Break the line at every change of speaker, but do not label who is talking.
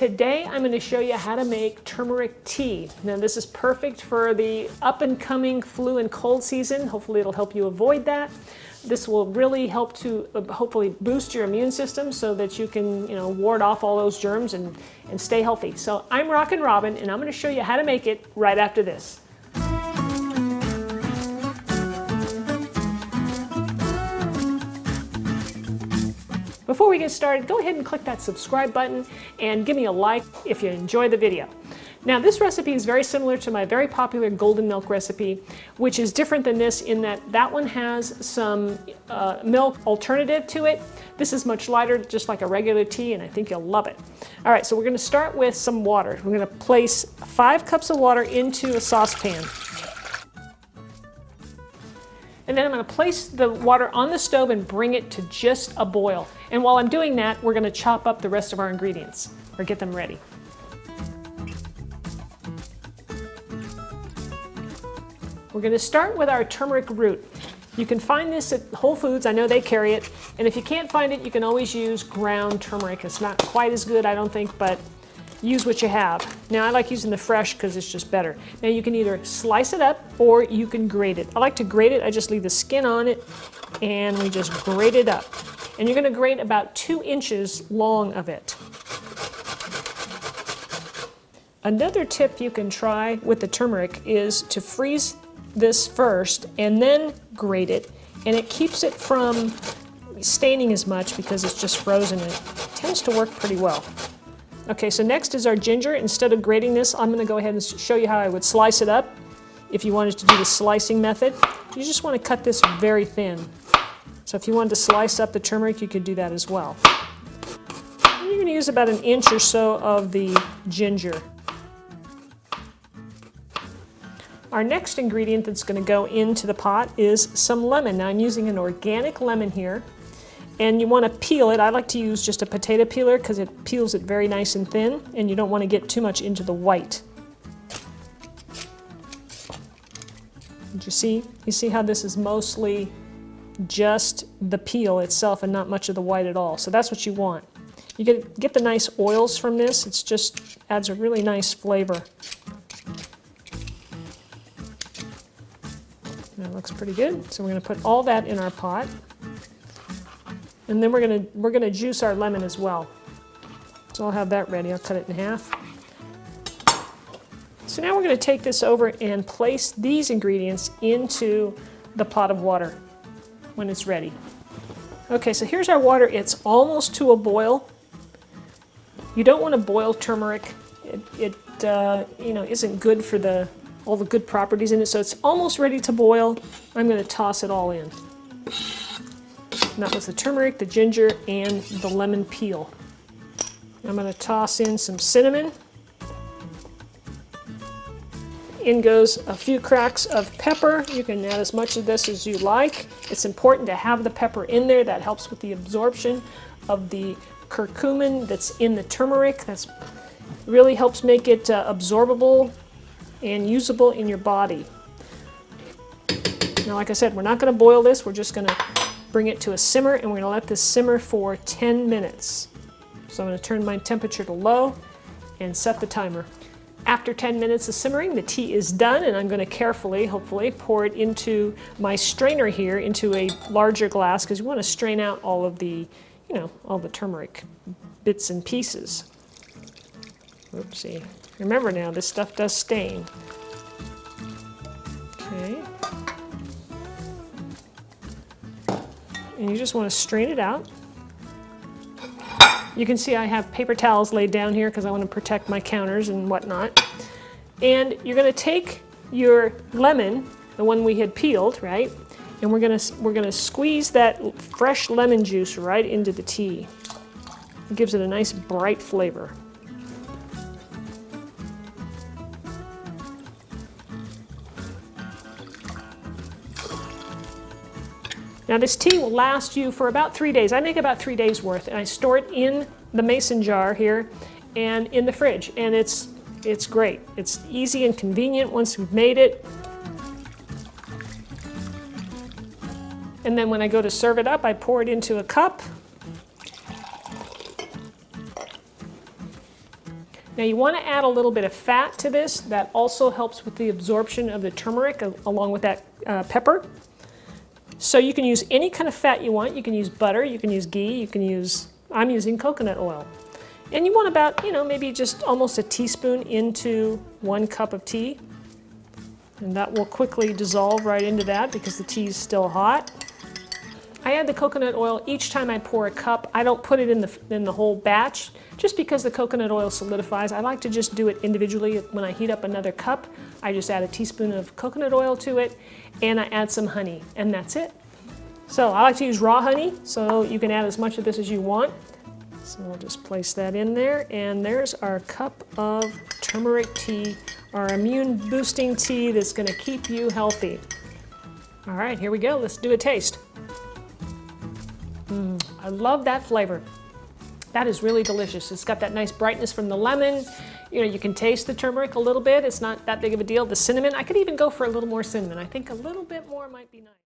Today I'm going to show you how to make turmeric tea. Now this is perfect for the up and coming flu and cold season. Hopefully it'll help you avoid that. This will really help to hopefully boost your immune system so that you can ward off all those germs and stay healthy. So I'm Rockin' Robin and I'm going to show you how to make it right after this. Before we get started, go ahead and click that subscribe button and give me a like if you enjoy the video. Now this recipe is very similar to my very popular golden milk recipe, which is different than this in that one has some milk alternative to it. This is much lighter, just like a regular tea, and I think you'll love it. All right, so we're going to start with some water. We're going to place 5 cups of water into a saucepan. And then I'm going to place the water on the stove and bring it to just a boil. And while I'm doing that, we're going to chop up the rest of our ingredients, or get them ready. We're going to start with our turmeric root. You can find this at Whole Foods, I know they carry it. And if you can't find it, you can always use ground turmeric. It's not quite as good, I don't think, but use what you have. Now I like using the fresh because it's just better. Now you can either slice it up or you can grate it. I like to grate it. I just leave the skin on it and we just grate it up. And you're going to grate about 2 inches long of it. Another tip you can try with the turmeric is to freeze this first and then grate it, and it keeps it from staining as much because it's just frozen and it tends to work pretty well. Okay, so next is our ginger. Instead of grating this, I'm going to go ahead and show you how I would slice it up. If you wanted to do the slicing method, you just want to cut this very thin. So if you wanted to slice up the turmeric, you could do that as well. And you're going to use about 1 inch or so of the ginger. Our next ingredient that's going to go into the pot is some lemon. Now I'm using an organic lemon here. And you want to peel it. I like to use just a potato peeler because it peels it very nice and thin, and you don't want to get too much into the white. Did you see? You see how this is mostly just the peel itself and not much of the white at all. So that's what you want. You get the nice oils from this. It's just adds a really nice flavor. That looks pretty good. So we're going to put all that in our pot. And then we're gonna juice our lemon as well. So I'll have that ready. I'll cut it in half. So now we're gonna take this over and place these ingredients into the pot of water when it's ready. Okay, so here's our water. It's almost to a boil. You don't want to boil turmeric. It isn't good for all the good properties in it. So it's almost ready to boil. I'm gonna toss it all in. And that was the turmeric, the ginger, and the lemon peel. I'm going to toss in some cinnamon. In goes a few cracks of pepper. You can add as much of this as you like. It's important to have the pepper in there. That helps with the absorption of the curcumin that's in the turmeric. That really helps make it absorbable and usable in your body. Now, like I said, we're not going to boil this. We're just going to bring it to a simmer, and we're going to let this simmer for 10 minutes. So I'm going to turn my temperature to low and set the timer. After 10 minutes of simmering, the tea is done, and I'm going to carefully, hopefully, pour it into my strainer here into a larger glass because you want to strain out all of the, all the turmeric bits and pieces. Oopsie. Remember now, this stuff does stain. Okay. And you just want to strain it out. You can see I have paper towels laid down here because I want to protect my counters and whatnot. And you're going to take your lemon, the one we had peeled, right? And we're going to squeeze that fresh lemon juice right into the tea. It gives it a nice bright flavor. Now this tea will last you for about 3 days. I make about 3 days worth, and I store it in the mason jar here and in the fridge, and it's great. It's easy and convenient once we've made it. And then when I go to serve it up, I pour it into a cup. Now you want to add a little bit of fat to this. That also helps with the absorption of the turmeric along with that pepper. So you can use any kind of fat you want. You can use butter, you can use ghee, you can use, I'm using coconut oil. And you want about, maybe just almost a teaspoon into 1 cup of tea. And that will quickly dissolve right into that because the tea is still hot. I add the coconut oil each time I pour a cup. I don't put it in the whole batch just because the coconut oil solidifies. I like to just do it individually. When I heat up another cup, I just add a teaspoon of coconut oil to it and I add some honey, and that's it. So I like to use raw honey, so you can add as much of this as you want. So we'll just place that in there, and there's our cup of turmeric tea, our immune boosting tea that's going to keep you healthy. All right, here we go. Let's do a taste. I love that flavor. That is really delicious. It's got that nice brightness from the lemon. You can taste the turmeric a little bit. It's not that big of a deal. The cinnamon, I could even go for a little more cinnamon. I think a little bit more might be nice.